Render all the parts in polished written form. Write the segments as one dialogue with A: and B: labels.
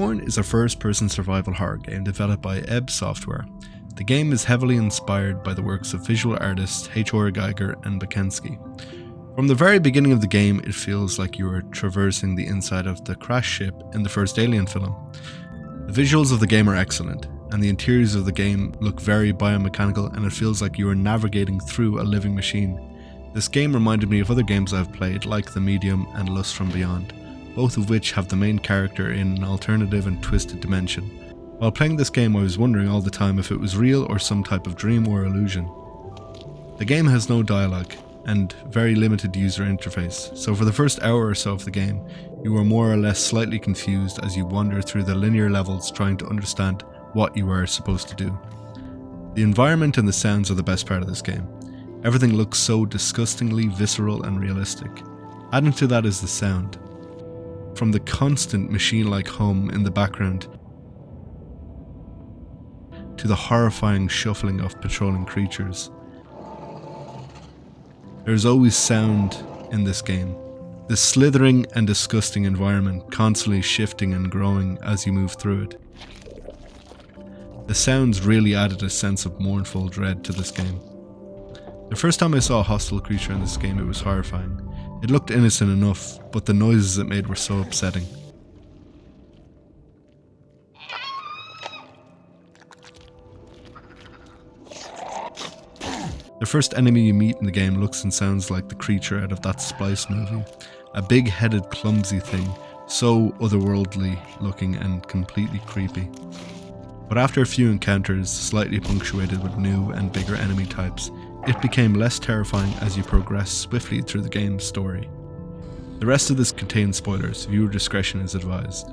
A: Scorn is a first-person survival horror game developed by Ebb Software. The game is heavily inspired by the works of visual artists H.R. Geiger and Bekensky. From the very beginning of the game, it feels like you are traversing the inside of the crash ship in the first Alien film. The visuals of the game are excellent, and the interiors of the game look very biomechanical, and it feels like you are navigating through a living machine. This game reminded me of other games I've played, like The Medium and Lust from Beyond, both of which have the main character in an alternative and twisted dimension. While playing this game, I was wondering all the time if it was real or some type of dream or illusion. The game has no dialogue and very limited user interface, so for the first hour or so of the game, you are more or less slightly confused as you wander through the linear levels trying to understand what you are supposed to do. The environment and the sounds are the best part of this game. Everything looks so disgustingly visceral and realistic. Adding to that is the sound. From the constant machine-like hum in the background to the horrifying shuffling of patrolling creatures. There's always sound in this game. This slithering and disgusting environment constantly shifting and growing as you move through it. The sounds really added a sense of mournful dread to this game. The first time I saw a hostile creature in this game, it was horrifying. It looked innocent enough, but the noises it made were so upsetting. The first enemy you meet in the game looks and sounds like the creature out of that Splice movie. A big-headed, clumsy thing, so otherworldly looking and completely creepy. But after a few encounters, slightly punctuated with new and bigger enemy types, it became less terrifying as you progress swiftly through the game's story. The rest of this contains spoilers, viewer discretion is advised.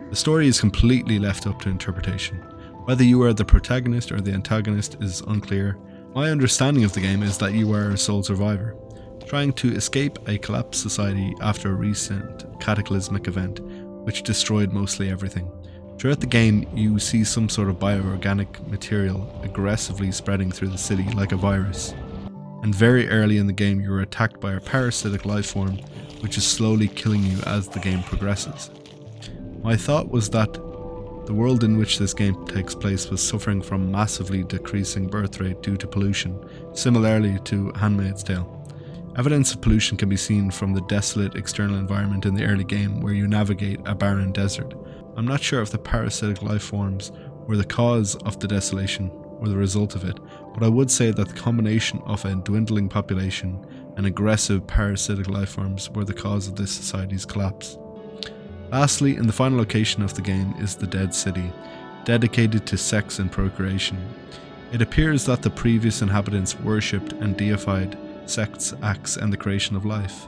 A: The story is completely left up to interpretation. Whether you are the protagonist or the antagonist is unclear. My understanding of the game is that you are a sole survivor, trying to escape a collapsed society after a recent cataclysmic event, which destroyed mostly everything. Throughout the game, you see some sort of bioorganic material aggressively spreading through the city like a virus. And very early in the game, you are attacked by a parasitic life form, which is slowly killing you as the game progresses. My thought was that the world in which this game takes place was suffering from massively decreasing birth rate due to pollution, similarly to Handmaid's Tale. Evidence of pollution can be seen from the desolate external environment in the early game where you navigate a barren desert. I'm not sure if the parasitic life forms were the cause of the desolation or the result of it, but I would say that the combination of a dwindling population and aggressive parasitic life forms were the cause of this society's collapse. Lastly, in the final location of the game is the Dead City, dedicated to sex and procreation. It appears that the previous inhabitants worshipped and deified sex acts and the creation of life.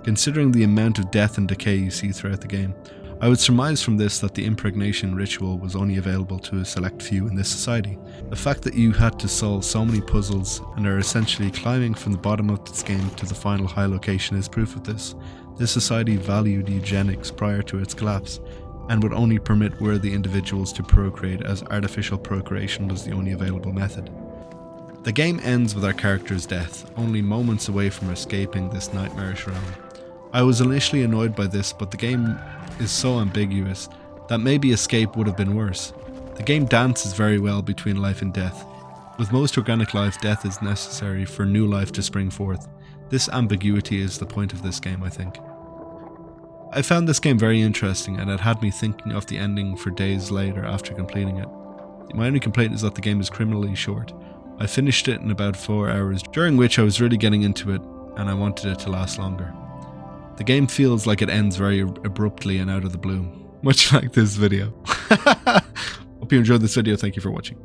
A: Considering the amount of death and decay you see throughout the game, I would surmise from this that the impregnation ritual was only available to a select few in this society. The fact that you had to solve so many puzzles and are essentially climbing from the bottom of this game to the final high location is proof of this. This society valued eugenics prior to its collapse, and would only permit worthy individuals to procreate as artificial procreation was the only available method. The game ends with our character's death, only moments away from escaping this nightmarish realm. I was initially annoyed by this, but the game is so ambiguous that maybe escape would have been worse. The game dances very well between life and death. With most organic life, death is necessary for new life to spring forth. This ambiguity is the point of this game, I think. I found this game very interesting, and it had me thinking of the ending for days later after completing it. My only complaint is that the game is criminally short. I finished it in about 4 hours, during which I was really getting into it and I wanted it to last longer. The game feels like it ends very abruptly and out of the blue, much like this video. Hope you enjoyed this video, thank you for watching.